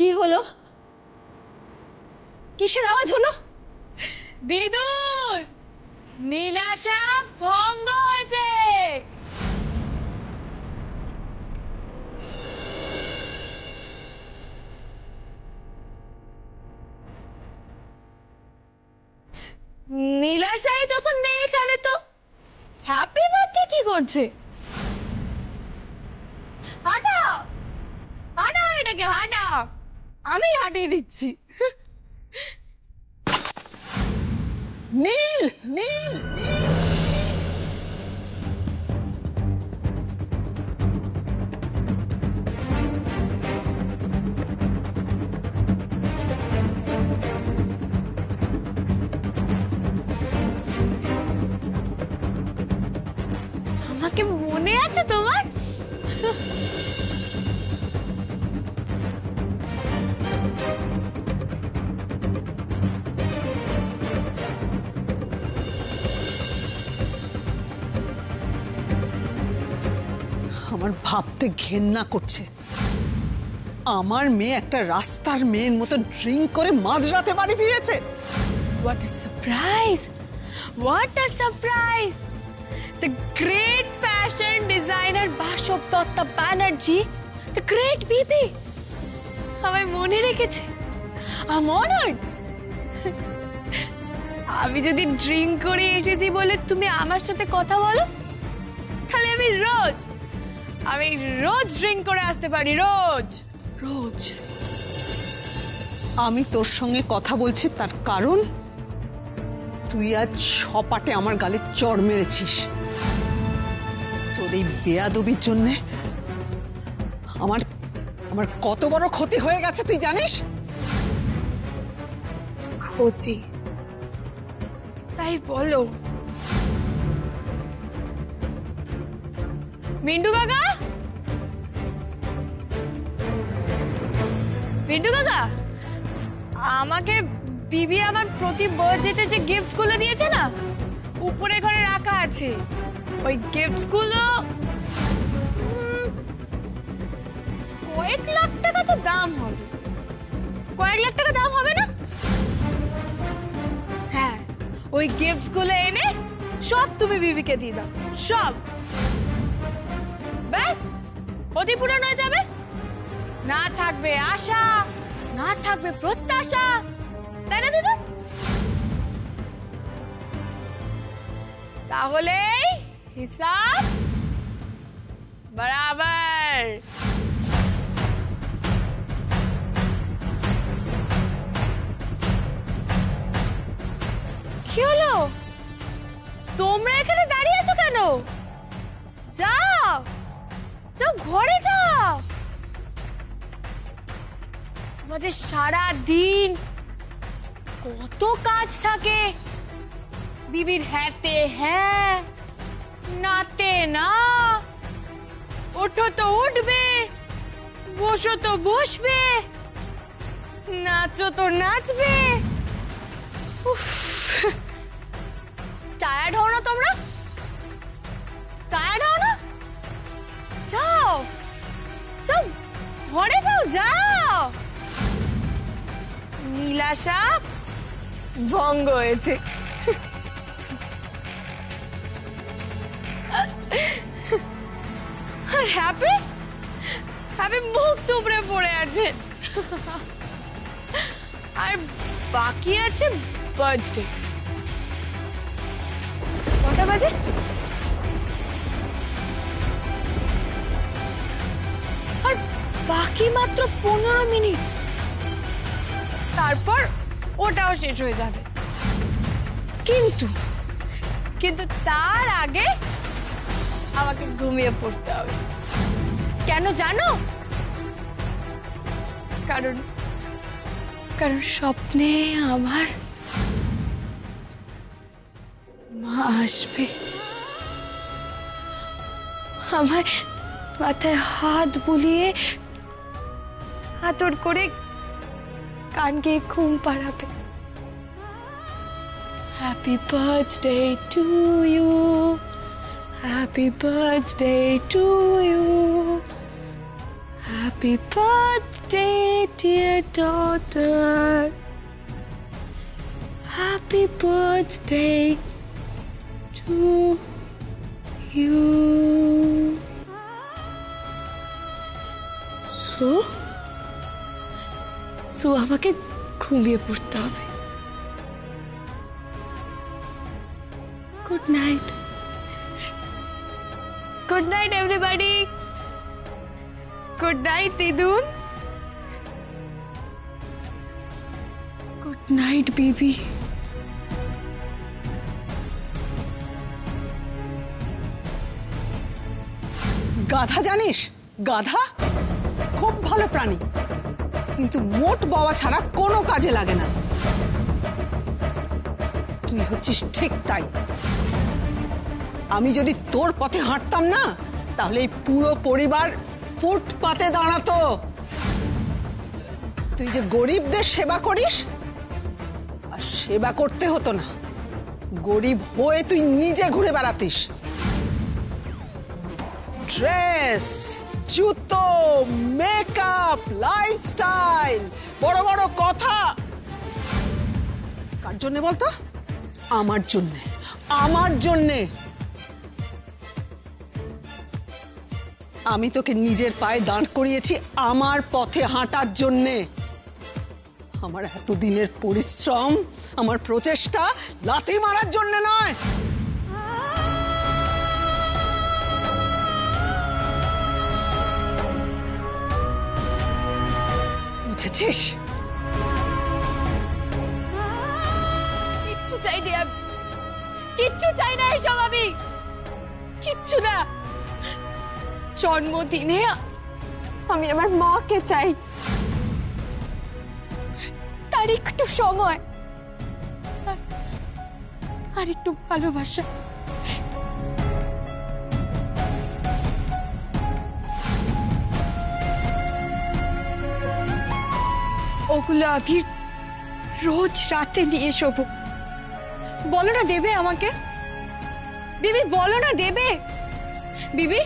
কি হলো? কিসের আওয়াজ হলো? দিদুন, নীলাশা ভঙ্গ হয়েছে। নীলাশাই যখন নেই এখানে, তো হ্যাপি বার্থডে কি করছে? হাঁটাও হাঁটাও, এটাকে হাঁটাও, আমি হাঁটিয়ে দিচ্ছি। নীল, নীল, আমাকে মনে আছে তোমার? আমার ভাবতে ঘেন্না করছে। আমার মেয়ে একটা রাস্তার মেয়ের মতো ড্রিঙ্ক করে মাঝরাতে বাড়ি ফিরেছে। What a surprise! What a surprise! The great fashion designer Bashop Datta Banerjee, the great Bibi, আমায় মনে রেখেছে। I'm honored. আমি যদি ড্রিঙ্ক করে এসেছি বলে তুমি আমার সাথে কথা বলো, তাহলে আমি রোজ ড্রিঙ্ক করে আসতে পারি, রোজ। আমি তোর সঙ্গে কথা বলছি তার কারণ তুই আজ সপাটে আমার গালে চড় মেরেছিস। তোর এই বেয়াদবির জন্যে আমার আমার কত বড় ক্ষতি হয়ে গেছে তুই জানিস? ক্ষতি? তাই বলো। মিন্টু কাকা, আমাকে বিবি আমার প্রতি বার্থডেতে যে গিফট গুলো দিয়েছে না, উপরে ঘরে রাখা আছে। ওই গিফট গুলো কয়েক লাখ টাকা তো দাম হবে। কয়েক লাখ টাকা দাম হবে না? হ্যাঁ, ওই গিফট গুলো এনে সব তুমি বিবিকে দিয়ে দাও, সব। ব্যাস, ক্ষতিপূরণ হয়ে যাবে। না থাকবে আশা, না থাকবে প্রত্যাশা, তাই না দিদা? তাহলে হিসাব বরাবর। কি হলো? তোমরা এখানে দাঁড়িয়ে আছো কেন? যাও যাও, ঘরে যাও। আমাদের সারা দিন কত কাজ থাকে। বিবির হ্যাঁতে হ্যাঁ, নাতে না, ওঠো তো উঠবে, বসো তো বসবে, নাচো তো নাচবে। টায়ার্ড হও না তোমরা? টায়ার্ড হও না? যাও যাও, ঘরে যাও, যাও। নীলাশা ভঙ্গ হয়েছে। আর হ্যাপি মুখ থুবড়ে পড়ে আছে। আর বাকি আছে বার্থডে। কটা বাজে? আর বাকি মাত্র 15 মিনিট, তারপর ওটাও শেষ হয়ে যাবে। কিন্তু তার আগে আমাকে ঘুমিয়ে পড়তে হবে। কেন জানো? কারণ স্বপ্নে আমার মা আসবে। আমার মাথায় হাত বুলিয়ে আদর করে কানকে ঘুম পাড়াবে। Happy birthday to you, happy birthday to you, happy Happy birthday, dear daughter. Happy birthday to you. So আমাকে ঘুমিয়ে পড়তে হবে। Good night. Good night, everybody. Good night, Tidun. Good night, baby. গাধা জানিস? গাধা খুব ভালো প্রাণী, কিন্তু মোট বাবা ছাড়া কোনো কাজে লাগে না। তুই হচ্ছিস ঠিক তাই। আমি যদি তোর পথে হাঁটতাম না, তাহলে এই পুরো পরিবার ফুটপাতে দাঁড়াতো। তুই যে গরিবদের সেবা করিস, আর সেবা করতে হতো না, গরিব হয়ে তুই নিজে ঘুরে বেড়াতিস। ড্রেস, জুতো, মেকআপ, লাইফস্টাইল, বড় বড় কথা। কার জন্য বলতো? আমার জন্যে, আমার জন্যে। আমি তোকে নিজের পায়ে দাঁড় করিয়েছি আমার পথে হাঁটার জন্যে। আমার এতদিনের পরিশ্রম, আমার প্রচেষ্টা লাথি মারার জন্য নয়। বুঝেছিস? কিচ্ছু চাইনি আমি, কিচ্ছু চাই না এসব। আমি কিচ্ছু না। জন্মদিনে আমি আমার মাকে চাই, তার একটু সময় আর একটু ভালোবাসা। ওগুলো আমি রোজ রাতে নিয়ে শোবো। বলো না দেবে আমাকে? বিবি বলো না দেবে? বিবি,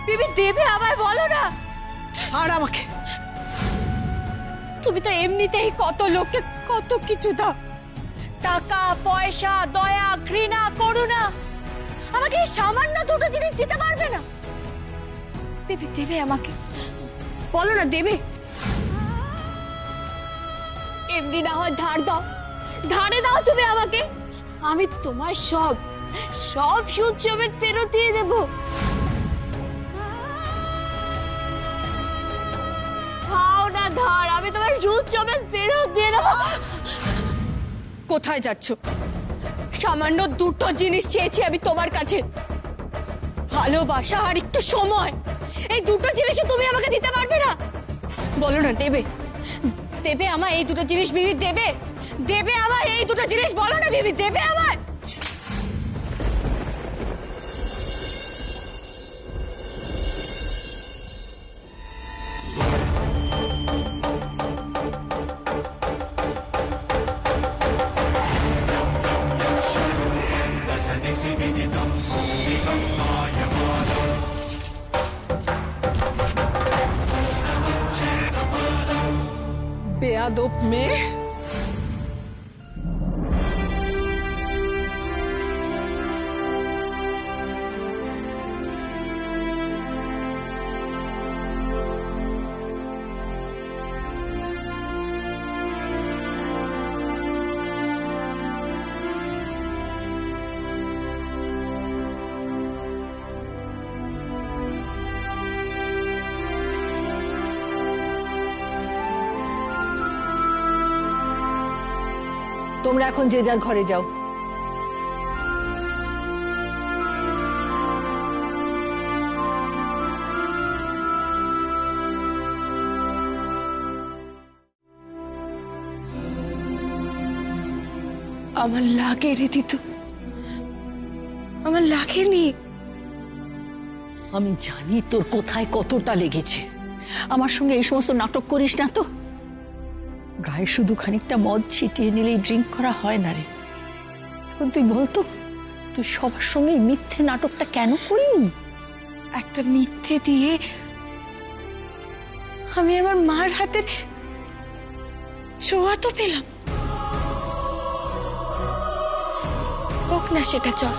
বিবি দেবে আমায়, বলো না। ছাড় আমাকে। তুমি তো এমনিতেই কত লোককে কত কিছু দাও, টাকা পয়সা, দয়া, ঘৃণা, করুণা। আমাকে এই সামান্য দুটো জিনিস দিতে পারবে না? বিবি দেবে আমাকে, বলো না দেবে? এমনি না হয় ধার দাও, ধারে দাও তুমি আমাকে। আমি তোমার সব সব সুদ সমেত ফেরত দিয়ে দেবো। খাও না ধার, আমি তোমার সুদ সমেত ফেরত দিয়ে দেবো। কোথায় যাচ্ছ? সামান্য দুটো জিনিস চেয়েছি আমি তোমার কাছে, ভালোবাসা আর একটু সময়। এই দুটো জিনিসই তুমি আমাকে দিতে পারবে না? বলো না দেবে? দেবে আমায় এই দুটো জিনিস? বিবি দেবে? দেবে আমায় এই দুটো জিনিস? বলো না বিবি দেবে আমায়? বেয়াদব মেয়ে। তোমরা এখন যে যার ঘরে যাও। আমার লাগে রে দিতু, আমার লাগেনি। আমি জানি তোর কোথায় কতটা লেগেছে। আমার সঙ্গে এই সমস্ত নাটক করিস না তো। গায়ে শুধু খানিকটা মদ ছিটিয়ে নিলেই ড্রিঙ্ক করা হয় না রে। এখন তুই বলতো, তুই সবার সঙ্গে মিথ্যে নাটকটা কেন করলি? একটা মিথ্যে দিয়ে আমি আমার মার হাতের ছোঁয়া তো পেলাম। হোক না সেটা, চল।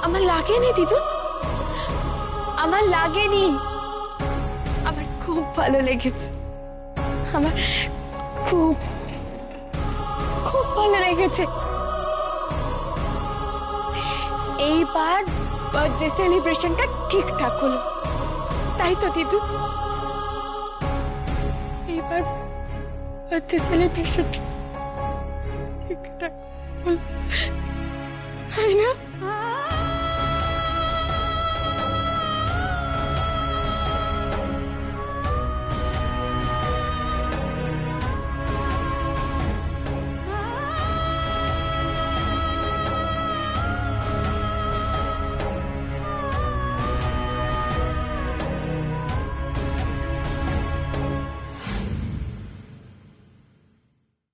আমার লাগেনি দিদুন, আমার লাগেনি, আমার খুব ভালো লেগেছে, আমার খুব খুব ভালো লেগেছে। এইবার বার্থডে সেলিব্রেশনটা ঠিকঠাক হলো, তাই তো দিদু? এইবার বার্থডে সেলিব্রেশনটা ঠিকঠাক হলো, তাই না?